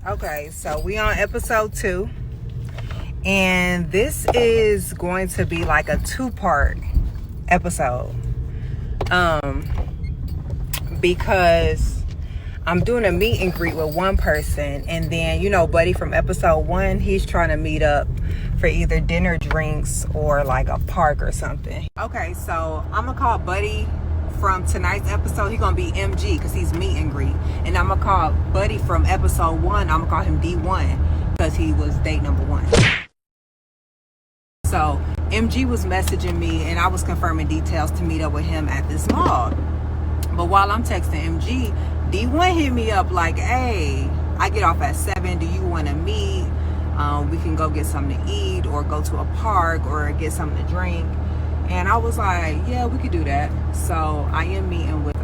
Okay, so we on episode 2, and this is going to be like a 2-part episode, because I'm doing a meet and greet with one person, and then, you know, Buddy from episode 1, he's trying to meet up for either dinner, drinks, or like a park or something. Okay, so I'm gonna call Buddy from tonight's episode. He's gonna be MG because he's meet and greet, and I'm gonna call Buddy from episode 1. I'm gonna call him D1 because he was date number 1. So MG was messaging me, and I was confirming details to meet up with him at this mall. But while I'm texting MG, D1 hit me up like, hey, I get off at 7. Do you want to meet? We can go get something to eat, or go to a park, or get something to drink. And I was like, yeah, we could do that. So I am meeting with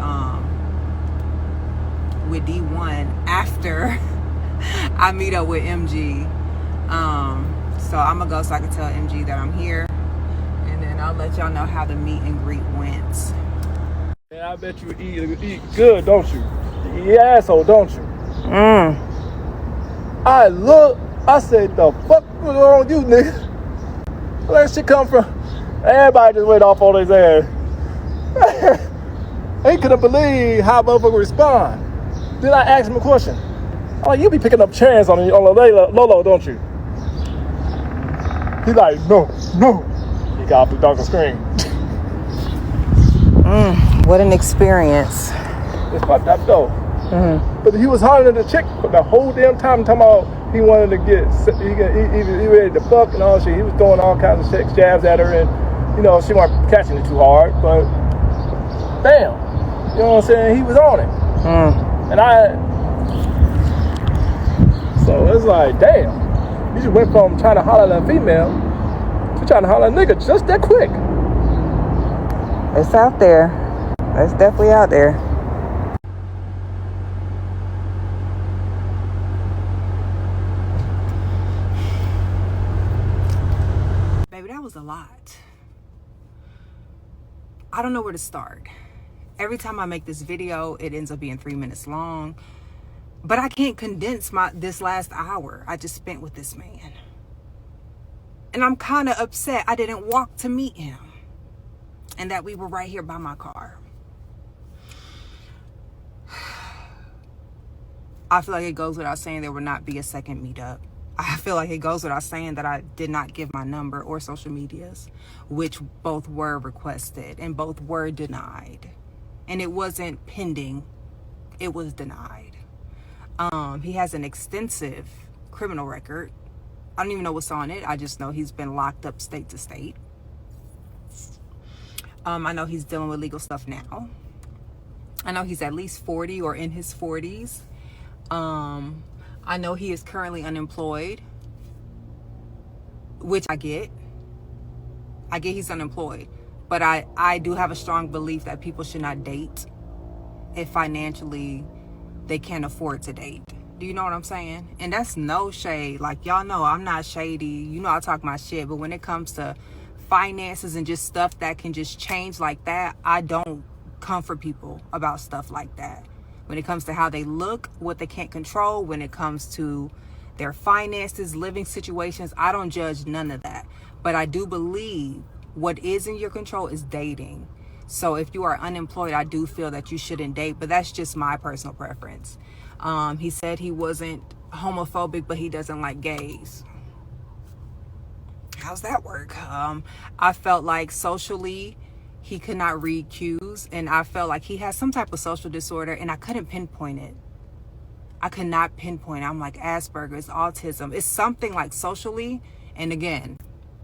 D1 after I meet up with MG. So I'm gonna go so I can tell MG that I'm here, and then I'll let y'all know how the meet and greet went. Yeah, I bet you eat good, don't you? You eat asshole, don't you? I said, the fuck was wrong with you, nigga? Where that shit come from? Everybody just went off on his ass. He couldn't believe how motherfucker respond. Then I asked him a question. I'm like, you be picking up chairs on the Lolo, don't you? He like, no. He got off the darker screen. What an experience. It's fucked up though. But he was hollering at the chick for the whole damn time, talking about he wanted to he ready to fuck and all shit. He was throwing all kinds of sex jabs at her, and you know, she wasn't catching it too hard, but damn, you know what I'm saying? He was on it. So it's like, damn, you just went from trying to holler at a female to trying to holler at a nigga just that quick. It's out there. It's definitely out there. Baby, that was a lot. I don't know where to start. Every time I make this video, it ends up being 3 minutes long. But I can't condense this last hour I just spent with this man. And I'm kind of upset I didn't walk to meet him, and that we were right here by my car. I feel like it goes without saying there will not be a second meetup. I feel like it goes without saying that I did not give my number or social medias, which both were requested and both were denied. And it wasn't pending, it was denied. He has an extensive criminal record. I don't even know what's on it. I just know he's been locked up state to state. I know he's dealing with legal stuff now. I know he's at least 40 or in his 40s. I know he is currently unemployed, which I get. He's unemployed. But I do have a strong belief that people should not date if financially they can't afford to date. Do you know what I'm saying? And that's no shade. Like, y'all know I'm not shady. You know I talk my shit. But when it comes to finances and just stuff that can just change like that, I don't comfort people about stuff like that. When it comes to how they look, what they can't control, when it comes to their finances, living situations, I don't judge none of that. But I do believe what is in your control is dating. So if you are unemployed, I do feel that you shouldn't date, but that's just my personal preference. He said he wasn't homophobic, but he doesn't like gays. How's that work? I felt like socially he could not read cues, and I felt like he has some type of social disorder, and I couldn't pinpoint it. I could not pinpoint it. I'm like, Asperger's, autism. It's something like socially, and again,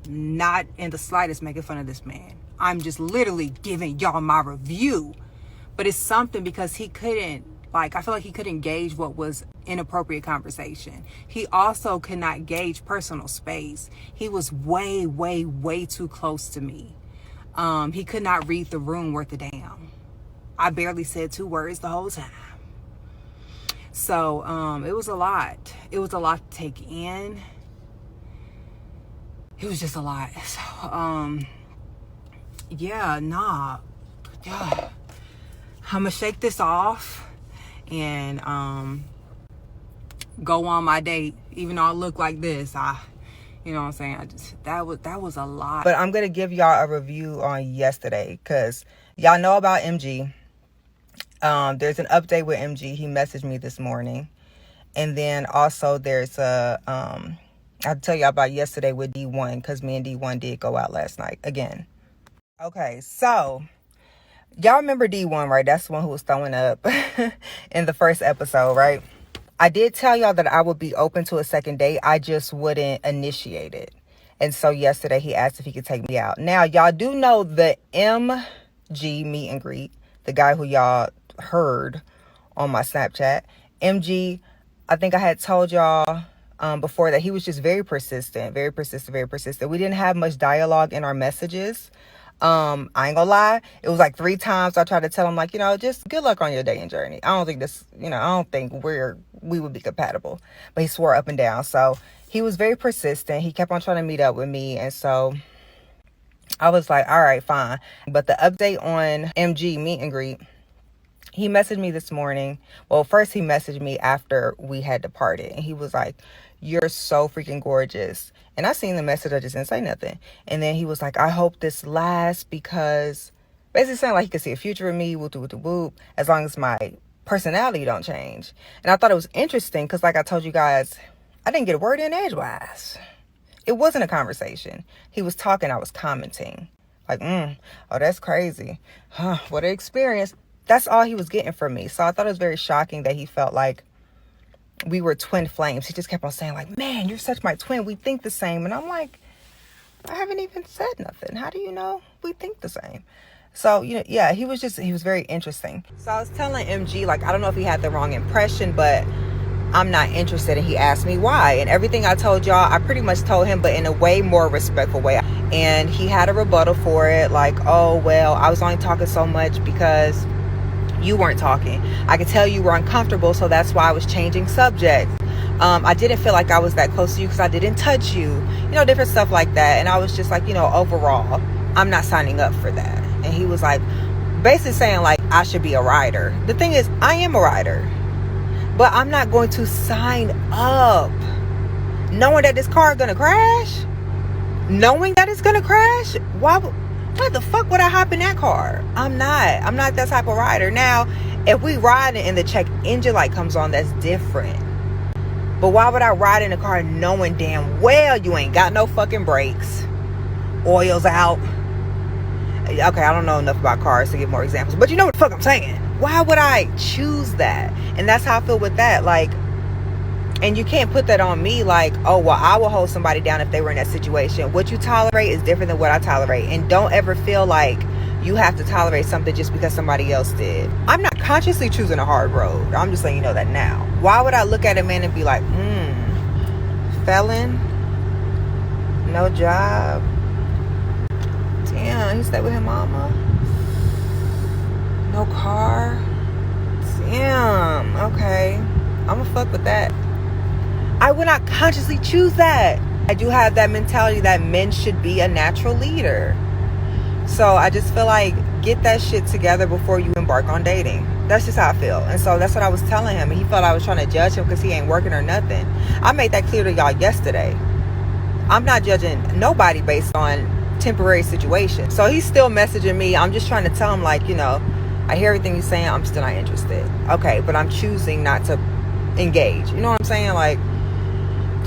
not in the slightest making fun of this man. I'm just literally giving y'all my review. But it's something because he couldn't, like, I feel like he couldn't gauge what was inappropriate conversation. He also could not gauge personal space. He was way, way, way too close to me. He could not read the room worth a damn. I barely said 2 words the whole time. So it was a lot. It was a lot to take in. It was just a lot. So, yeah, nah. Yeah. I'm gonna shake this off and go on my date, even though I look like this. You know what I'm saying? That was a lot. But I'm gonna give y'all a review on yesterday, because y'all know about MG. There's an update with MG. He messaged me this morning. And then also there's I'll tell y'all about yesterday with D1, because me and D1 did go out last night again. Okay, so y'all remember D1, right? That's the one who was throwing up in the first episode, right? I did tell y'all that I would be open to a second date. I just wouldn't initiate it. And so yesterday he asked if he could take me out. Now, y'all do know the MG meet and greet, the guy who y'all heard on my Snapchat. MG, I think I had told y'all before that he was just very persistent. We didn't have much dialogue in our messages. I ain't gonna lie, it was like 3 times I tried to tell him, like, just good luck on your dating journey. I don't think we would be compatible. But he swore up and down. So he was very persistent. He kept on trying to meet up with me. And so I was like, all right, fine. But the update on MG meet and greet, he messaged me this morning. Well, first he messaged me after we had departed. And he was like, you're so freaking gorgeous. And I seen the message, I just didn't say nothing. And then he was like, I hope this lasts, because basically saying like he could see a future in me, whoop, as long as my personality don't change. And I thought it was interesting because, like I told you guys, I didn't get a word in edgewise. It wasn't a conversation. He was talking, I was commenting. Like, oh, that's crazy. Huh, what an experience. That's all he was getting from me. So I thought it was very shocking that he felt like we were twin flames. He just kept on saying like, man, you're such my twin. We think the same. And I'm like, I haven't even said nothing. How do you know we think the same? So, yeah, he was very interesting. So I was telling MG, like, I don't know if he had the wrong impression, but I'm not interested. And he asked me why. And everything I told y'all, I pretty much told him, but in a way more respectful way. And he had a rebuttal for it. Like, oh, well, I was only talking so much because you weren't talking. I could tell you were uncomfortable, so that's why I was changing subjects. I didn't feel like I was that close to you because I didn't touch you. Different stuff like that. And I was just like, overall, I'm not signing up for that. And he was like, basically saying like, I should be a rider. The thing is, I am a rider, but I'm not going to sign up knowing that this car is going to crash. Why the fuck would I hop in that car? I'm not that type of rider. Now, if we riding and the check engine light comes on, that's different. But why would I ride in a car knowing damn well you ain't got no fucking brakes? Oil's out. Okay, I don't know enough about cars to give more examples, but you know what the fuck I'm saying. Why would I choose that? And that's how I feel with that. Like, and you can't put that on me like, oh, well, I will hold somebody down if they were in that situation. What you tolerate is different than what I tolerate. And don't ever feel like you have to tolerate something just because somebody else did. I'm not consciously choosing a hard road. I'm just letting you know that now. Why would I look at a man and be like, felon, no job, damn, he stayed with his mama, no car, damn, okay, I'ma fuck with that. I would not consciously choose that. I do have that mentality that men should be a natural leader. So I just feel like, get that shit together before you embark on dating. That's just how I feel. And so that's what I was telling him. And he felt I was trying to judge him because he ain't working or nothing. I made that clear to y'all yesterday. I'm not judging nobody based on temporary situations. So he's still messaging me. I'm just trying to tell him, like, I hear everything he's saying. I'm still not interested. Okay, but I'm choosing not to engage. You know what I'm saying? Like,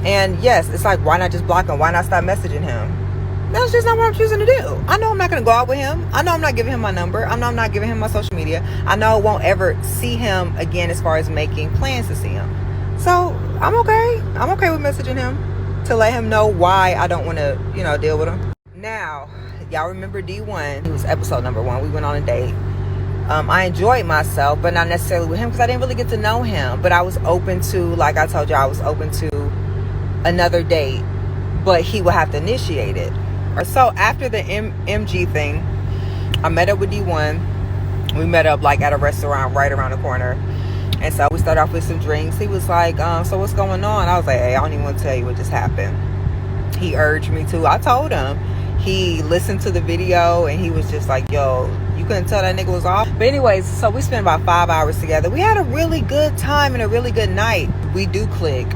and yes, it's like, why not just block him? Why not stop messaging him? That's just not what I'm choosing to do. I know I'm not going to go out with him. I know I'm not giving him my number. I know I'm not giving him my social media. I know I won't ever see him again as far as making plans to see him. So I'm okay. I'm okay with messaging him to let him know why I don't want to, deal with him. Now, y'all remember D1. It was episode number 1. We went on a date. I enjoyed myself, but not necessarily with him because I didn't really get to know him. But I was open to, like I told you, I was open to another date, but he would have to initiate it. So after the MG thing, I met up with D1. We met up like at a restaurant right around the corner. And so we started off with some drinks. He was like, so what's going on? I was like, hey, I don't even want to tell you what just happened. He urged me to. I told him. He listened to the video and he was just like, yo, You couldn't tell that nigga was off. But anyways, so we spent about 5 hours together. We had a really good time and a really good night. We do click.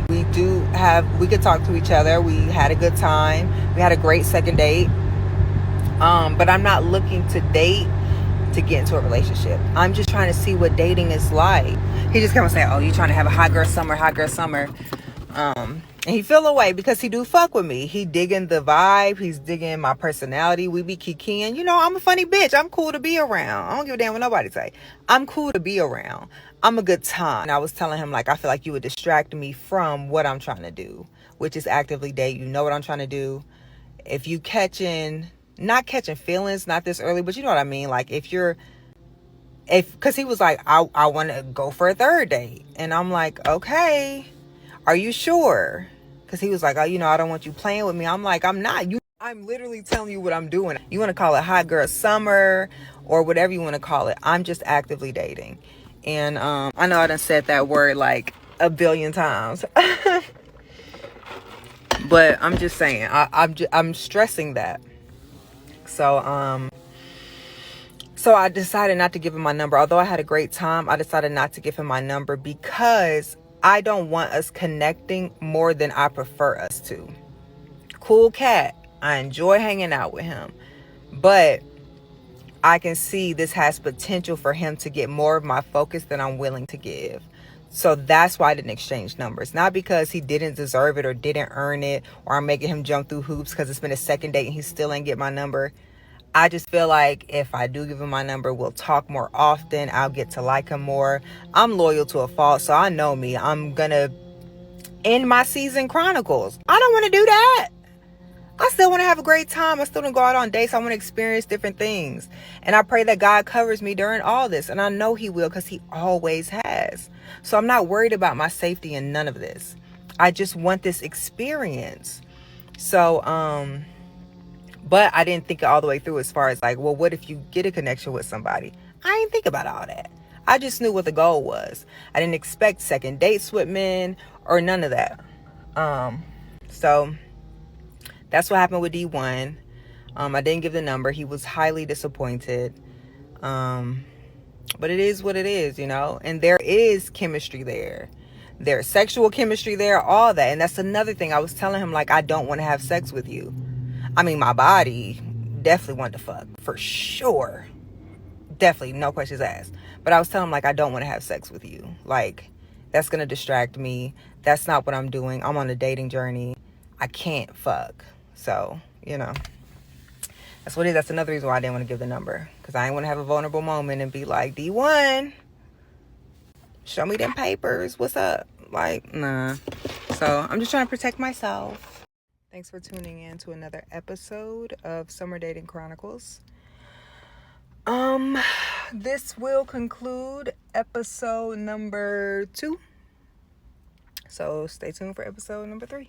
We could talk to each other. We had a good time. We had a great second date. But I'm not looking to date to get into a relationship. I'm just trying to see what dating is like. He just kept on saying, oh, you trying to have a hot girl summer. And he feel away because he do fuck with me. He digging the vibe. He's digging my personality. We be kikiing. You know, I'm a funny bitch. I'm cool to be around. I don't give a damn what nobody say. I'm cool to be around. I'm a good time. And I was telling him, like, I feel like you would distract me from what I'm trying to do, which is actively date. You know what I'm trying to do. If you not catching feelings, not this early, but you know what I mean? Like, because he was like, I want to go for a third date. And I'm like, okay, are you sure? Because he was like, oh, you know, I don't want you playing with me. I'm like, I'm not. I'm literally telling you what I'm doing. You want to call it hot girl summer or whatever you want to call it. I'm just actively dating. And I know I done said that word like a billion times. But I'm just saying, I'm stressing that. So I decided not to give him my number. Although I had a great time, I decided not to give him my number because I don't want us connecting more than I prefer us to. Cool cat. I enjoy hanging out with him. But I can see this has potential for him to get more of my focus than I'm willing to give. So that's why I didn't exchange numbers. Not because he didn't deserve it or didn't earn it, or I'm making him jump through hoops because it's been a second date and he still ain't get my number. I just feel like if I do give him my number, we'll talk more often. I'll get to like him more. I'm loyal to a fault, so I know me. I'm going to end my season Chronicles. I don't want to do that. I still want to have a great time. I still want to go out on dates. I want to experience different things. And I pray that God covers me during all this. And I know he will because he always has. So I'm not worried about my safety in none of this. I just want this experience. So, but I didn't think it all the way through as far as like, well, what if you get a connection with somebody? I didn't think about all that. I just knew what the goal was. I didn't expect second dates with men or none of that. So that's what happened with D1. I didn't give the number. He was highly disappointed. But it is what it is, you know? And there is chemistry there. There's sexual chemistry there, all that. And that's another thing. I was telling him, like, I don't want to have sex with you. I mean, my body definitely wanted to fuck. For sure. Definitely, no questions asked. But I was telling him, like, I don't want to have sex with you. Like, that's going to distract me. That's not what I'm doing. I'm on a dating journey. I can't fuck. So, you know, that's what it is. That's another reason why I didn't want to give the number. Because I didn't want to have a vulnerable moment and be like, D1, show me them papers. What's up? Like, nah. So I'm just trying to protect myself. Thanks for tuning in to another episode of Summer Dating Chronicles. This will conclude episode number 2. So stay tuned for episode number 3.